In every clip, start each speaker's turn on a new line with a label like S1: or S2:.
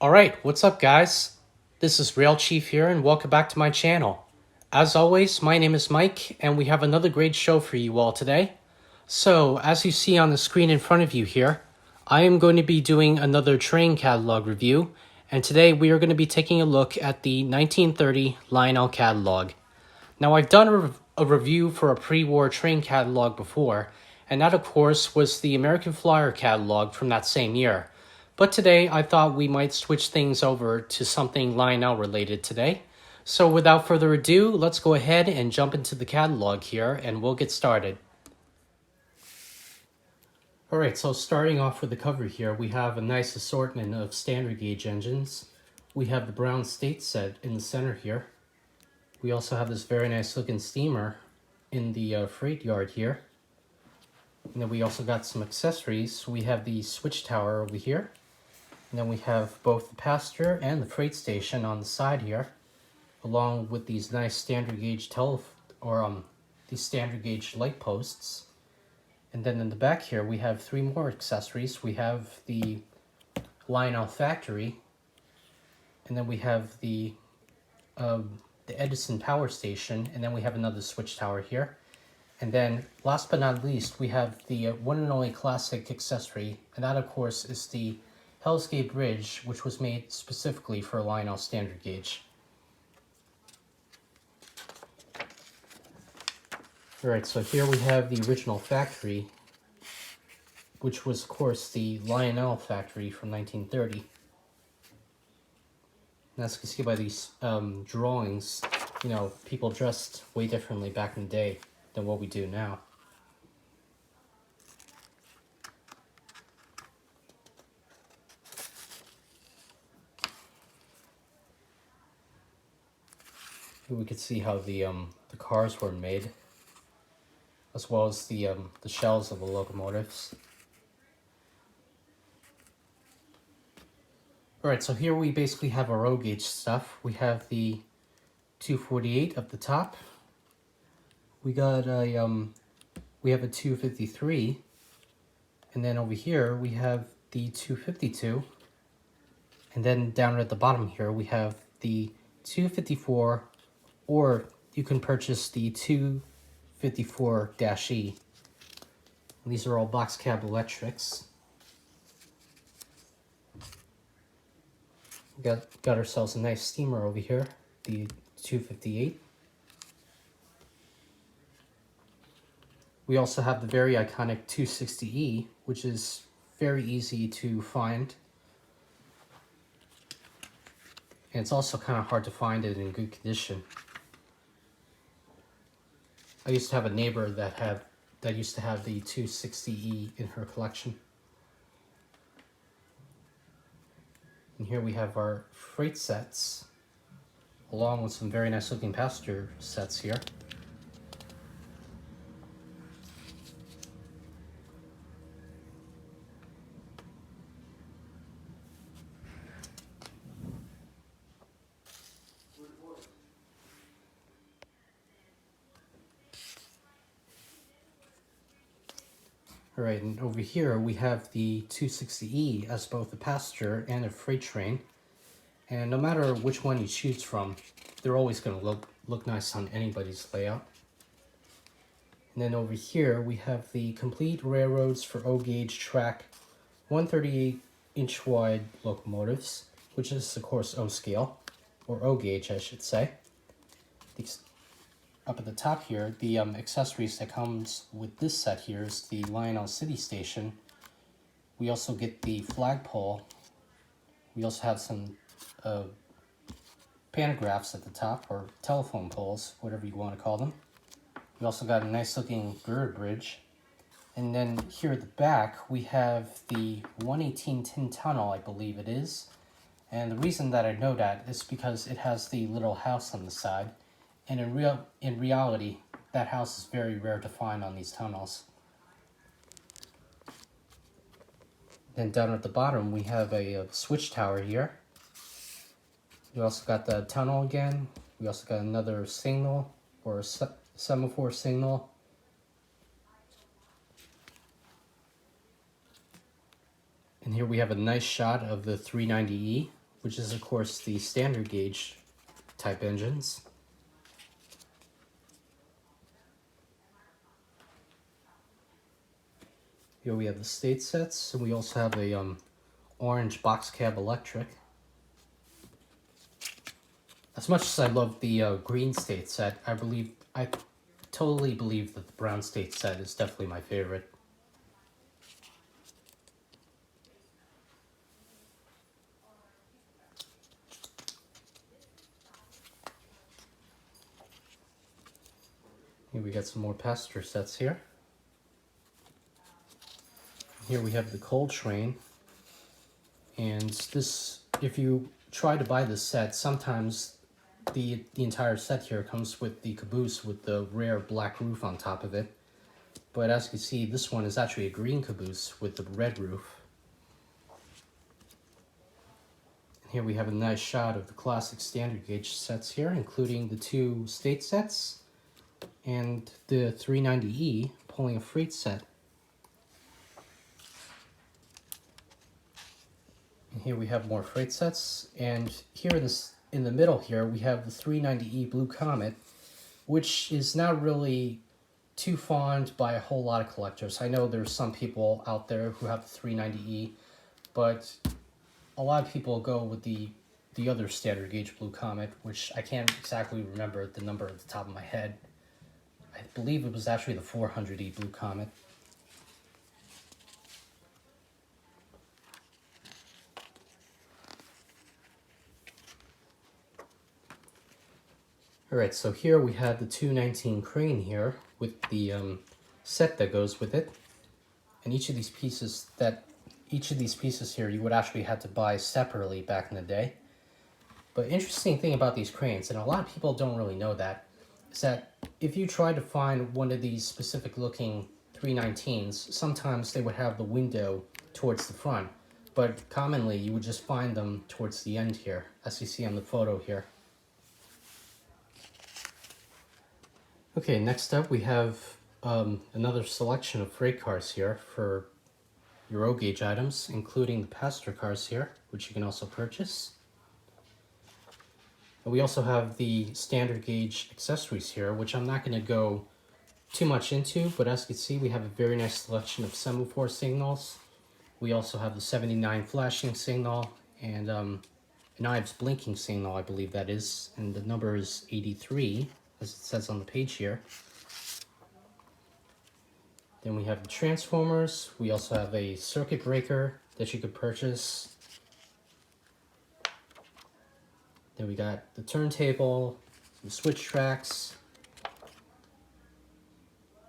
S1: Alright, what's up guys? This is Rail Chief here and welcome back to my channel. As always, my name is Mike and we have another great show for you all today. So, as you see on the screen in front of you here, I am going to be doing another train catalog review, and today we are going to be taking a look at the 1930 Lionel catalog. Now, I've done a review for a pre-war train catalog before, and that of course was the American Flyer catalog from that same year. But today, I thought we might switch things over to something Lionel related today. So without further ado, let's go ahead and jump into the catalog here and we'll get started. Alright, so starting off with the cover here, we have a nice assortment of standard gauge engines. We have the Brown State set in the center here. We also have this very nice looking steamer in the freight yard here. And then we also got some accessories. We have the switch tower over here. And then we have both the passenger and the freight station on the side here, along with these nice standard gauge these standard gauge light posts. And then in the back here, we have three more accessories. We have the Lionel factory, and then we have the Edison power station, and then we have another switch tower here. And then, last but not least, we have the one and only classic accessory, and that of course is the Hell's Gate Bridge, which was made specifically for Lionel standard gauge. Alright, so here we have the original factory, which was of course the Lionel factory from 1930. And as you can see by these drawings, you know, people dressed way differently back in the day than what we do now. Here we could see how the cars were made, as well as the shells of the locomotives. Alright, so here we basically have our O gauge stuff. We have the 248 up the top. We got we have a 253, and then over here we have the 252, and then down at the bottom here we have the 254, or you can purchase the 254-E. These are all box cab electrics. We got ourselves a nice steamer over here, the 258. We also have the very iconic 260E, which is very easy to find. And it's also kind of hard to find it in good condition. I used to have a neighbor that used to have the 260E in her collection. And here we have our freight sets, along with some very nice looking passenger sets here. Alright, and over here we have the 260E as both a passenger and a freight train. And no matter which one you choose from, they're always going to look nice on anybody's layout. And then over here we have the complete railroads for O gauge track 138-inch wide locomotives, which is of course O scale, or O gauge I should say. Up at the top here, the accessories that comes with this set here is the Lionel City Station. We also get the flagpole. We also have some pantographs at the top, or telephone poles, whatever you want to call them. We also got a nice looking girder bridge. And then here at the back, we have the 118 tin tunnel, I believe it is. And the reason that I know that is because it has the little house on the side. And in reality, that house is very rare to find on these tunnels. Then down at the bottom, we have a switch tower here. We also got the tunnel again. We also got another signal, or a semaphore signal. And here we have a nice shot of the 390E, which is of course the standard gauge type engines. Here we have the state sets, and we also have a orange box cab electric. As much as I love the green state set, I totally believe that the brown state set is definitely my favorite. Here we got some more passenger sets here. Here we have the coal train, and this, if you try to buy this set, sometimes the entire set here comes with the caboose with the rare black roof on top of it. But as you can see, this one is actually a green caboose with the red roof. And here we have a nice shot of the classic standard gauge sets here, including the two state sets and the 390E pulling a freight set. And here we have more freight sets, and here in the middle here we have the 390E Blue Comet, which is not really too fond by a whole lot of collectors. I know there's some people out there who have the 390E, but a lot of people go with the other standard gauge Blue Comet, which I can't exactly remember the number at the top of my head. I believe it was actually the 400E Blue Comet. Alright, so here we have the 219 crane here with the set that goes with it. And each of these pieces here you would actually have to buy separately back in the day. But interesting thing about these cranes, and a lot of people don't really know that, is that if you try to find one of these specific looking 319s, sometimes they would have the window towards the front, but commonly you would just find them towards the end here, as you see on the photo here. Okay, next up we have another selection of freight cars here for your O gauge items, including the passenger cars here, which you can also purchase. And we also have the standard gauge accessories here, which I'm not going to go too much into, but as you can see, we have a very nice selection of semaphore signals. We also have the 79 flashing signal and an IVES blinking signal, I believe that is, and the number is 83, as it says on the page here. Then we have the transformers. We also have a circuit breaker that you could purchase. Then we got the turntable, the switch tracks.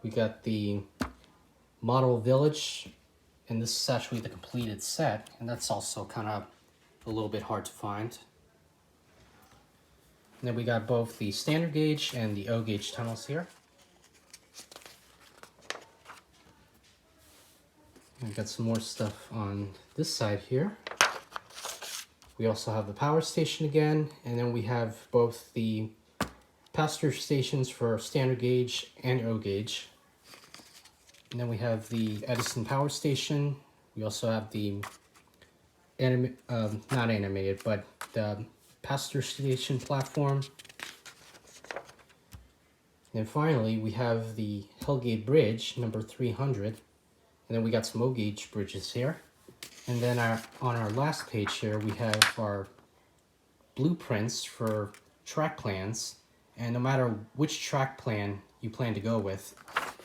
S1: We got the model village, and this is actually the completed set, and that's also kind of a little bit hard to find. And then we got both the standard gauge and the O gauge tunnels here. We've got some more stuff on this side here. We also have the power station again, and then we have both the passenger stations for standard gauge and O gauge. And then we have the Edison power station. We also have the not animated, but the passenger station platform. And then finally, we have the Hellgate Bridge, number 300. And then we got some O gauge bridges here. And then on our last page here, we have our blueprints for track plans. And no matter which track plan you plan to go with,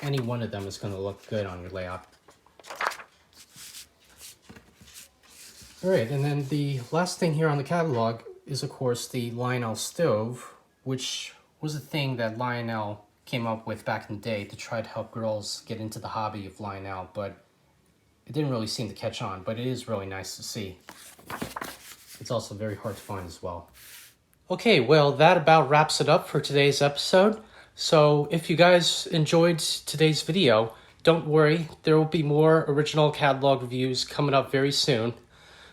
S1: any one of them is going to look good on your layout. Alright, and then the last thing here on the catalog is, of course, the Lionel stove, which was a thing that Lionel came up with back in the day to try to help girls get into the hobby of Lionel, but it didn't really seem to catch on, but it is really nice to see. It's also very hard to find as well. Okay, well, that about wraps it up for today's episode. So if you guys enjoyed today's video, don't worry, there will be more original catalog reviews coming up very soon.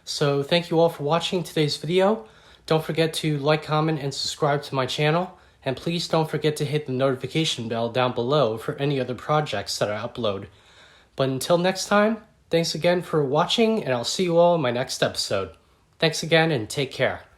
S1: So thank you all for watching today's video. Don't forget to like, comment, and subscribe to my channel. And please don't forget to hit the notification bell down below for any other projects that I upload. But until next time, thanks again for watching, and I'll see you all in my next episode. Thanks again, and take care.